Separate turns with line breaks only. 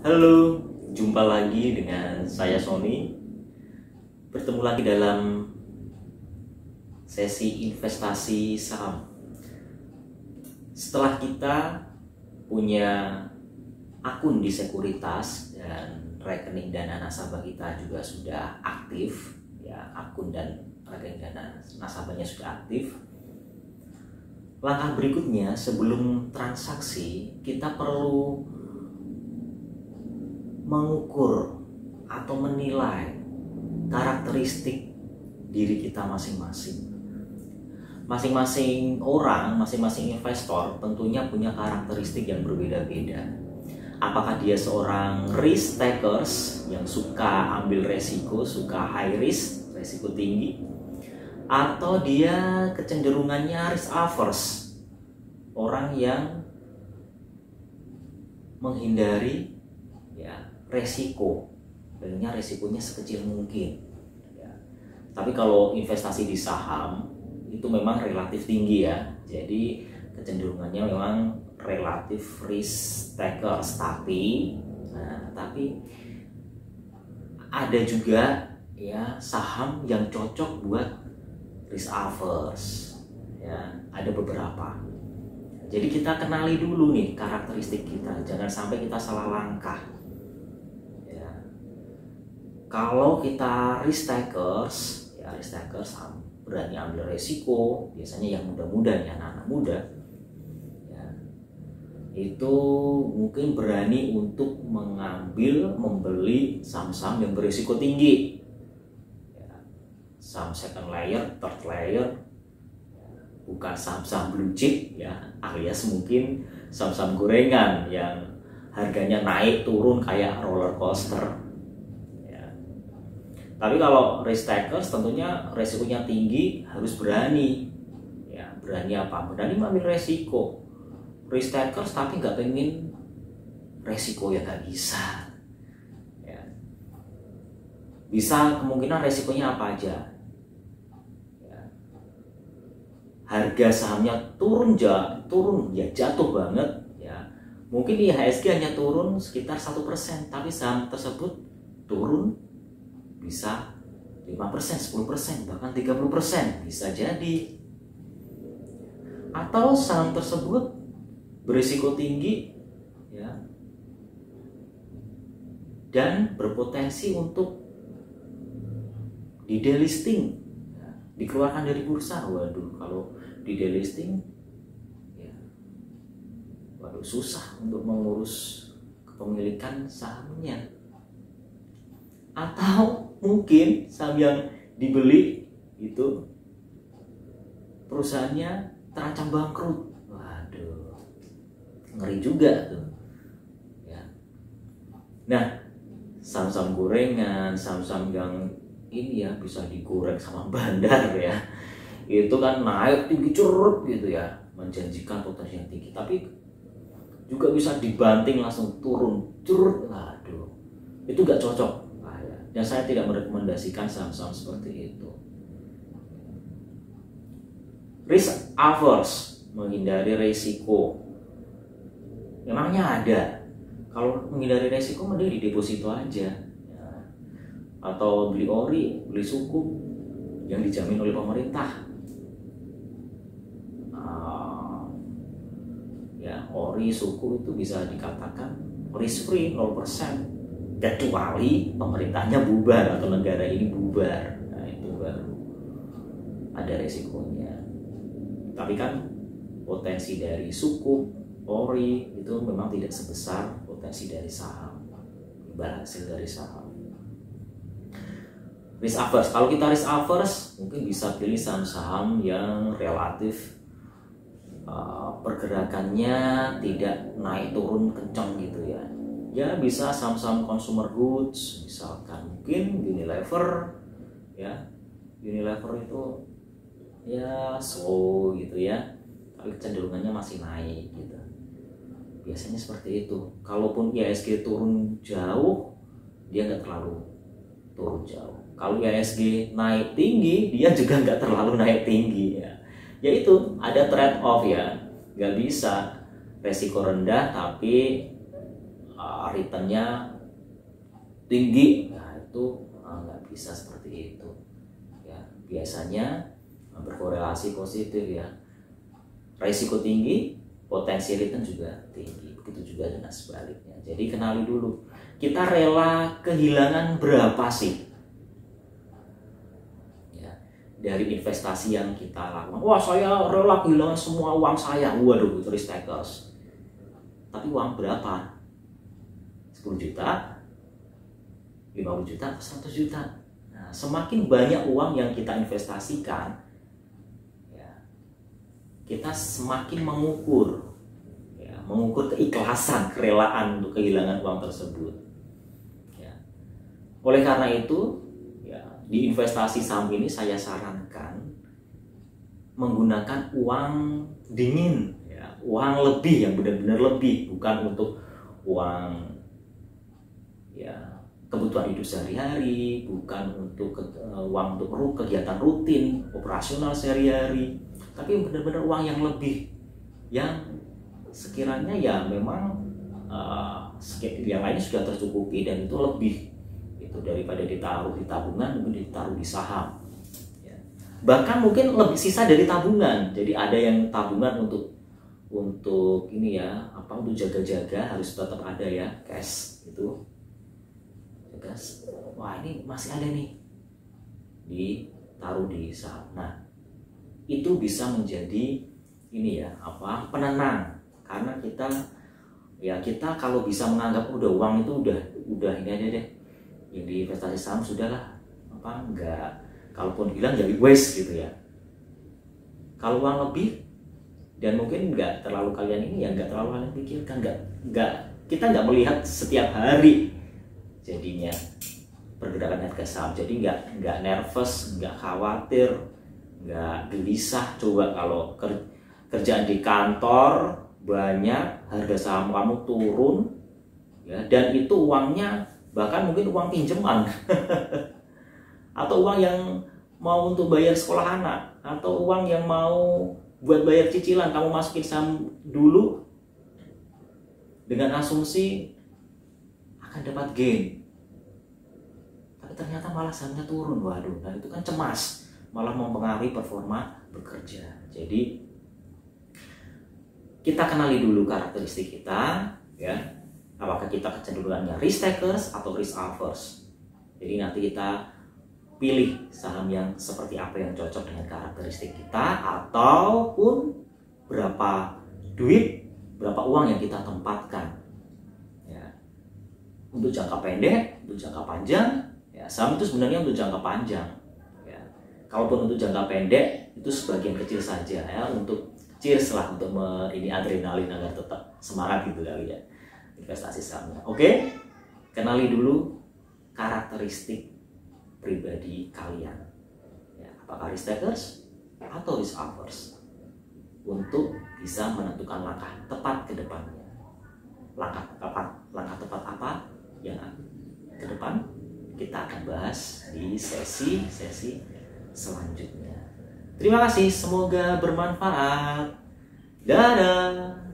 Halo, jumpa lagi dengan saya Sony. Bertemu lagi dalam sesi investasi saham. Setelah kita punya akun di sekuritas dan rekening dana nasabah kita juga sudah aktif, ya, akun dan rekening dana nasabahnya sudah aktif. Langkah berikutnya sebelum transaksi kita perlu mengukur atau menilai karakteristik diri kita masing-masing. Masing-masing orang, masing-masing investor tentunya punya karakteristik yang berbeda-beda. Apakah dia seorang risk takers yang suka ambil resiko, suka high risk, resiko tinggi, atau dia kecenderungannya risk averse, orang yang menghindari resiko, pengennya resikonya sekecil mungkin, ya. Tapi kalau investasi di saham itu memang relatif tinggi, ya, jadi kecenderungannya memang relatif risk takers, tapi ada juga, ya, saham yang cocok buat risk averse, ya, ada beberapa. Jadi kita kenali dulu nih karakteristik kita, jangan sampai kita salah langkah. Kalau kita risk takers, ya, risk takers berani ambil resiko, biasanya yang muda-muda, ya, anak-anak muda, ya, itu mungkin berani untuk membeli saham-saham yang berisiko tinggi, ya, saham second layer, third layer, ya, bukan saham-saham blue chip, ya, alias mungkin saham-saham gorengan yang harganya naik turun kayak roller coaster. Tapi kalau risk takers tentunya resikonya tinggi, harus berani. Ya, berani apa? Berani mengambil resiko. Risk takers tapi nggak pengen resiko, ya nggak bisa. Ya. Bisa kemungkinan resikonya apa aja? Ya. Harga sahamnya turun ya jatuh banget. Ya. Mungkin IHSG hanya turun sekitar 1%, tapi saham tersebut turun bisa 5%, 10%, bahkan 30% bisa jadi. Atau saham tersebut berisiko tinggi, ya, dan berpotensi untuk di delisting, ya, dikeluarkan dari bursa. Waduh, kalau di delisting, ya, waduh, susah untuk mengurus kepemilikan sahamnya. Atau mungkin saham yang dibeli itu perusahaannya terancam bangkrut. Waduh, ngeri juga tuh, ya. Nah, saham-saham gorengan, saham-saham yang ini, ya, bisa digoreng sama bandar, ya, itu kan naik tinggi curut gitu, ya, menjanjikan potensi yang tinggi, tapi juga bisa dibanting langsung turun curut. Waduh, itu gak cocok. Dan saya tidak merekomendasikan saham-saham seperti itu. Risk averse, menghindari resiko. Memangnya ada. Kalau menghindari resiko mending di deposito aja, ya. Atau beli ori, beli sukuk yang dijamin oleh pemerintah. Ya, ori, suku itu bisa dikatakan risk free, 0%. Kecuali pemerintahnya bubar atau negara ini bubar, nah itu baru ada resikonya. Tapi kan potensi dari suku, ori itu memang tidak sebesar potensi dari saham, imbal hasil dari saham. Risk averse, kalau kita risk averse mungkin bisa pilih saham-saham yang relatif pergerakannya tidak naik turun kencang gitu, ya. Ya, bisa saham-saham consumer goods, misalkan mungkin Unilever, ya. Unilever itu ya slow gitu, ya, tapi kecenderungannya masih naik gitu. Biasanya seperti itu. Kalaupun IHSG turun jauh, dia nggak terlalu turun jauh. Kalau IHSG naik tinggi, dia juga nggak terlalu naik tinggi, ya. Yaitu ada trade off, ya. Nggak bisa resiko rendah tapi returnnya tinggi, nah itu nggak bisa seperti itu ya. Biasanya berkorelasi positif ya, resiko tinggi, potensi return juga tinggi. Begitu juga dengan sebaliknya. Jadi kenali dulu, kita rela kehilangan berapa sih ya dari investasi yang kita lakukan. Wah, saya rela kehilangan semua uang saya. Waduh, itu risk takers. Tapi uang berapa? 10 juta, 50 juta, 100 juta. Nah, semakin banyak uang yang kita investasikan, ya, kita semakin mengukur keikhlasan, kerelaan untuk kehilangan uang tersebut. Ya. Oleh karena itu, ya, di investasi saham ini saya sarankan menggunakan uang dingin, ya, uang lebih yang benar-benar lebih, bukan untuk uang ya kebutuhan hidup sehari-hari, bukan untuk uang untuk kegiatan rutin operasional sehari-hari, tapi benar-benar uang yang lebih, yang sekiranya ya memang yang lainnya sudah tercukupi dan itu lebih itu daripada ditaruh di tabungan, mungkin ditaruh di saham ya. Bahkan mungkin lebih sisa dari tabungan. Jadi ada yang tabungan untuk ini ya, apa, untuk jaga-jaga, harus tetap ada ya, cash itu. Wah, ini masih ada nih, ditaruh di saham. Nah, itu bisa menjadi ini ya, apa, penenang, karena kita kalau bisa menganggap udah uang itu udah ini aja deh, yang di investasi saham sudahlah, apa, enggak, kalaupun hilang jadi waste gitu ya. Kalau uang lebih dan mungkin nggak terlalu kalian ini ya, nggak terlalu kalian pikirkan, kita nggak melihat setiap hari jadinya pergerakan harga saham, jadi nggak nervous, nggak khawatir, nggak gelisah. Coba kalau kerjaan di kantor banyak, harga saham kamu turun ya, dan itu uangnya bahkan mungkin uang pinjaman atau uang yang mau untuk bayar sekolah anak, atau uang yang mau buat bayar cicilan, kamu masukin saham dulu dengan asumsi akan dapat gain, tapi ternyata malah sahamnya turun. Waduh, nah itu kan cemas, malah mempengaruhi performa bekerja. Jadi kita kenali dulu karakteristik kita ya, apakah kita kecenderungannya risk takers atau risk averse. Jadi nanti kita pilih saham yang seperti apa yang cocok dengan karakteristik kita, ataupun berapa duit, berapa uang yang kita tempatkan ya, untuk jangka pendek, untuk jangka panjang ya. Saham itu sebenarnya untuk jangka panjang ya. Kalaupun untuk jangka pendek itu sebagian kecil saja ya, untuk cheers lah, untuk ini adrenalin agar tetap semangat gitu kali ya investasi sahamnya. Oke, kenali dulu karakteristik pribadi kalian ya, apakah risk takers atau risk averse, untuk bisa menentukan langkah tepat ke depannya. Langkah tepat apa yang ke depan kita akan bahas di sesi selanjutnya. Terima kasih, semoga bermanfaat. Dadah.